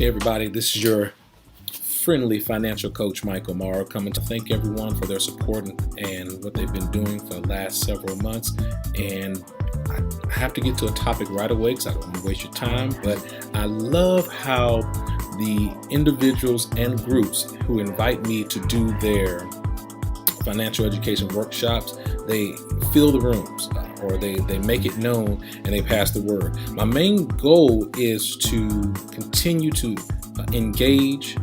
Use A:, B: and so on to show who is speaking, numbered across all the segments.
A: Hey everybody, this is your friendly financial coach, Michael Morrow, coming to thank everyone for their support and what they've been doing for the last several months. And I have to get to a topic right away because I don't want to waste your time, but I love how the individuals and groups who invite me to do their financial education workshops, they fill the rooms or they make it known and they pass the word. My main goal is to continue to engage,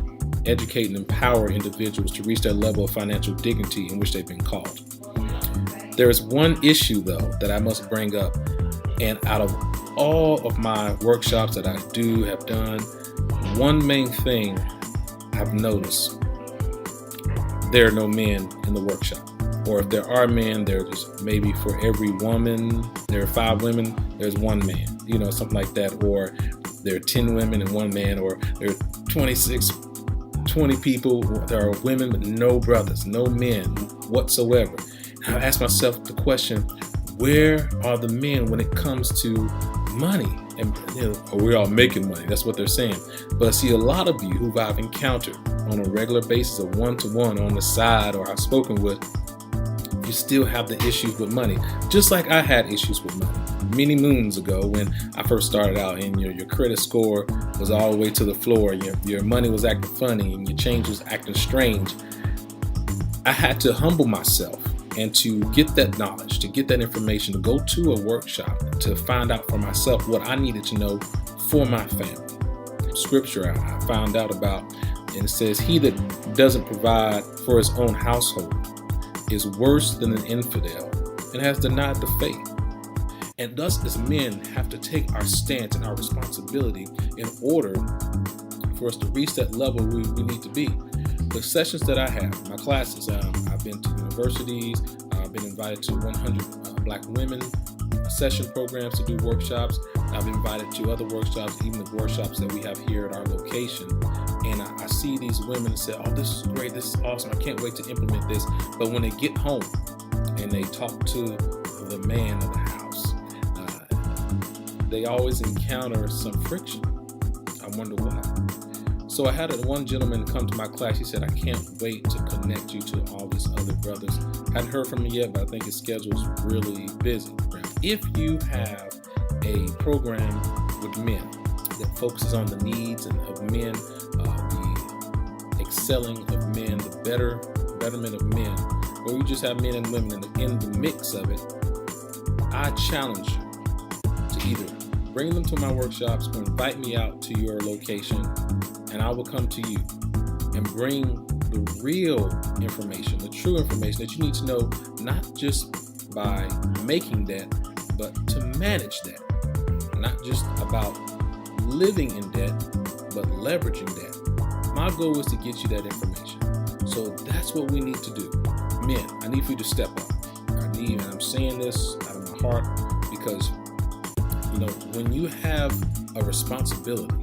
A: educate, and empower individuals to reach that level of financial dignity in which they've been called. There is one issue, though, that I must bring up, and out of all of my workshops that I have done, one main thing I've noticed: there are no men in the workshop. Or if there are men, there's maybe for every woman, there are 5 women, there's 1 man, something like that. Or there are 10 women and 1 man, or there are 20 people, there are women but no brothers, no men whatsoever. And I ask myself the question, where are the men when it comes to money? And we're all making money, that's what they're saying. But I see a lot of you who I've encountered on a regular basis, of one-to-one on the side, or I've spoken with, you still have the issues with money, just like I had issues with money many moons ago when I first started out, and your credit score was all the way to the floor, your money was acting funny, and your change was acting strange. I had to humble myself and to get that knowledge, to get that information, to go to a workshop, to find out for myself what I needed to know for my family. Scripture I found out about, and it says, "He that doesn't provide for his own household is worse than an infidel and has denied the faith." And thus, as men, have to take our stance and our responsibility in order for us to reach that level we need to be. The sessions that I have, my classes, I've been to universities, I've been invited to 100 Black women session programs to do workshops. I've been invited to other workshops, even the workshops that we have here at our location. And I see these women say, "Oh, this is great, this is awesome, I can't wait to implement this." But when they get home and they talk to the man of the house, they always encounter some friction. I wonder why. So I had one gentleman come to my class. He said, "I can't wait to connect you to all these other brothers." Hadn't heard from him yet, but I think his schedule is really busy. If you have a program with men that focuses on the needs of men, the excelling of men, the betterment of men, or you just have men and women in the mix of it, I challenge you to either bring them to my workshops or invite me out to your location, and I will come to you and bring the real information, the true information that you need to know, not just by making debt, but to manage debt. Not just about living in debt, but leveraging debt. My goal is to get you that information. So that's what we need to do. Men, I need for you to step up. And I'm saying this out of my heart because, when you have a responsibility,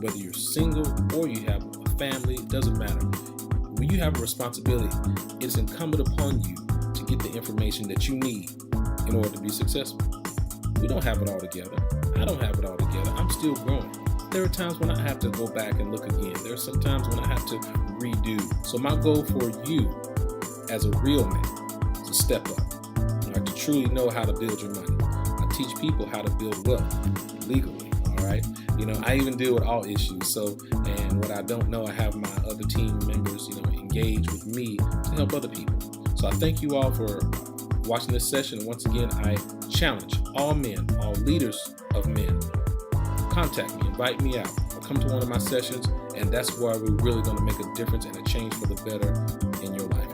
A: whether you're single or you have a family, it doesn't matter. When you have a responsibility, it's incumbent upon you to get the information that you need in order to be successful. We don't have it all together. I don't have it all together. I'm still growing. There are times when I have to go back and look again. There are some times when I have to redo. So my goal for you as a real man is to step up, to truly know how to build your money. I teach people how to build wealth legally. All right. I even deal with all issues. And what I don't know, I have my other team members, engage with me to help other people. So I thank you all for watching this session. And once again, I challenge all men, all leaders of men, contact me, invite me out, or come to one of my sessions. And that's where we're really going to make a difference and a change for the better in your life.